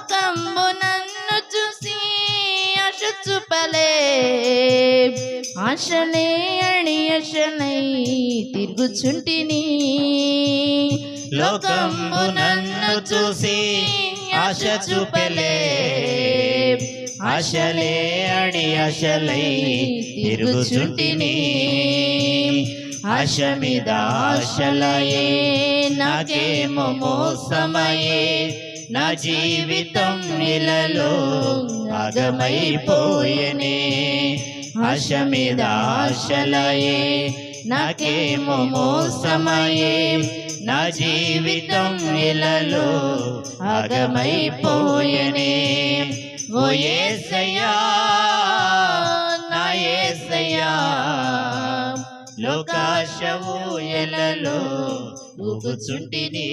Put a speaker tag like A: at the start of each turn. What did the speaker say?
A: లోకంబు నన్ను చూసి ఆశ చూపలే, ఆశలే అణియశలై తిరుగుచుంటిని.
B: లోకంబు నన్ను చూసి ఆశ చూపలే, ఆశలే అణియశలై తిరుగుచుంటిని. ఆశ మీద ఆశలయే నాకేమో మోసమయే, నా జీవితం ఇలలో ఆగమైపోయెనే. ఆశ మీద ఆశలయే నాకేమో మోసమయే, నా జీవితం ఇలలో ఆగమైపోయెనే. ఓ యేసయ్యా నా యేసయ్యా, లోకాశ ఊయలలో ఊగుచుంటిని.